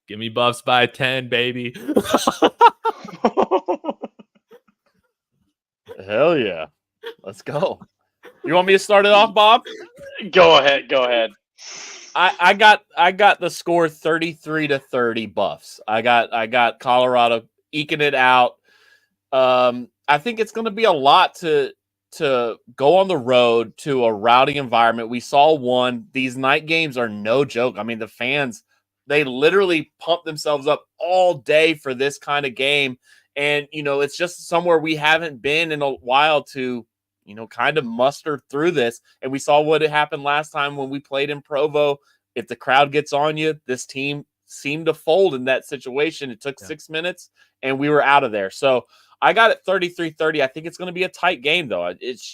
Give me Buffs by 10, baby. Hell yeah. Let's go. You want me to start it off, Bob? Go ahead. I got the score 33-30 Buffs. I got Colorado eking it out. I think it's going to be a lot to go on the road to a rowdy environment. We saw one. These night games are no joke. I mean, the fans, they literally pump themselves up all day for this kind of game. And, it's just somewhere we haven't been in a while to, kind of muster through this. And we saw what had happened last time when we played in Provo. If the crowd gets on you, this team seemed to fold in that situation. It took 6 minutes and we were out of there. So I got it 33-30. I think it's going to be a tight game, though. It's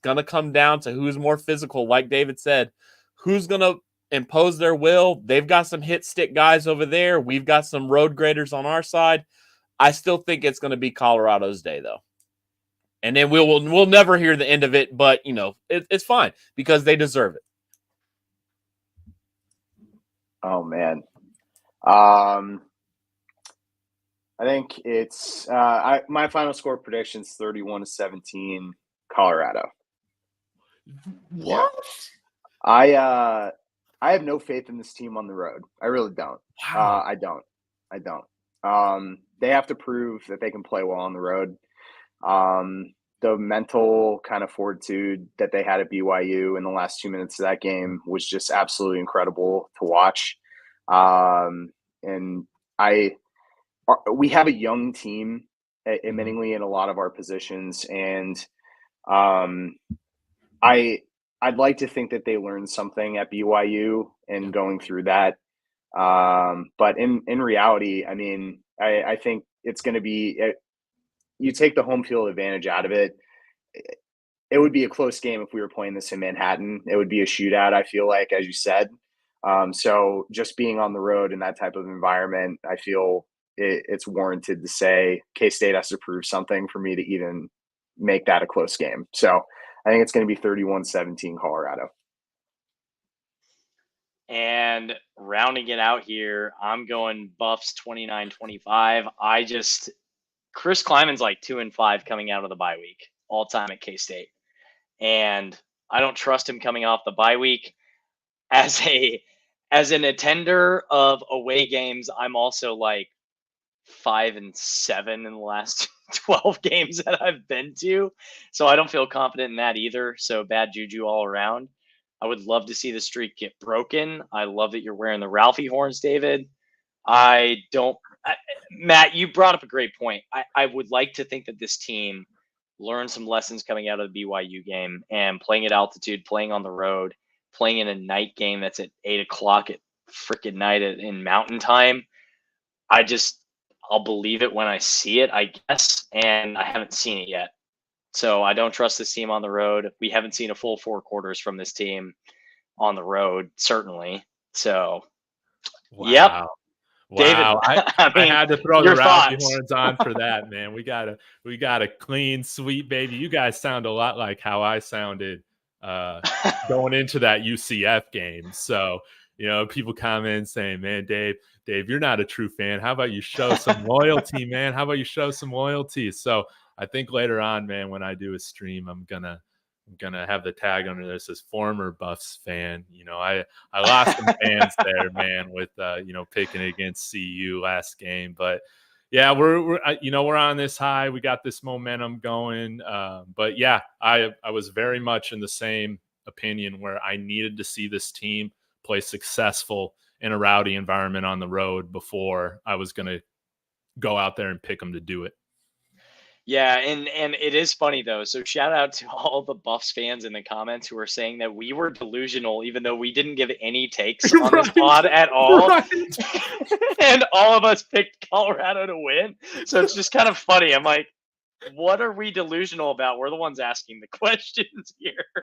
going to come down to who's more physical. Like David said, who's going to impose their will. They've got some hit stick guys over there. We've got some road graders on our side. I still think it's going to be Colorado's day, though. And then we'll never hear the end of it, but, it's fine because they deserve it. Oh, man. I think it's my final score prediction is 31-17 Colorado. What? I have no faith in this team on the road. I really don't. Wow. I don't. They have to prove that they can play well on the road. The mental kind of fortitude that they had at BYU in the last 2 minutes of that game was just absolutely incredible to watch. And we have a young team, admittingly, in a lot of our positions, and I'd like to think that they learned something at BYU and going through that. But in reality, I mean, I think it's going to be you take the home field advantage out of it. It would be a close game if we were playing this in Manhattan. It would be a shootout, I feel like, as you said. So just being on the road in that type of environment, I feel it's warranted to say K-State has to prove something for me to even make that a close game. So I think it's going to be 31-17 Colorado. And rounding it out here, I'm going Buffs 29-25. Chris Kleiman's like 2-5 coming out of the bye week, all time at K-State. And I don't trust him coming off the bye week. As an attender of away games, I'm also like 5-7 in the last 12 games that I've been to. So I don't feel confident in that either. So bad juju all around. I would love to see the streak get broken. I love that you're wearing the Ralphie horns, David. Matt, you brought up a great point. I would like to think that this team learned some lessons coming out of the BYU game and playing at altitude, playing on the road, playing in a night game that's at 8:00 at freaking night in Mountain Time. I'll believe it when I see it, I guess, and I haven't seen it yet. So I don't trust this team on the road. We haven't seen a full 4 quarters from this team on the road, certainly. So, Wow. Yep. David, I had to throw the Ralphie horns on for that, man. We got a clean sweep, baby. You guys sound a lot like how I sounded going into that UCF game. So, people comment saying, man, Dave, you're not a true fan. How about you show some loyalty, man? How about you show some loyalty? So I think later on, man, when I do a stream, I'm gonna have the tag under this as former Buffs fan. I lost some fans there, man, with picking against CU last game. But yeah, we're on this high. We got this momentum going. But yeah, I was very much in the same opinion where I needed to see this team play successful in a rowdy environment on the road before I was going to go out there and pick them to do it. Yeah, and it is funny, though. So shout out to all the Buffs fans in the comments who are saying that we were delusional, even though we didn't give any takes on this pod at all. Right. And all of us picked Colorado to win. So it's just kind of funny. I'm like, what are we delusional about? We're the ones asking the questions here.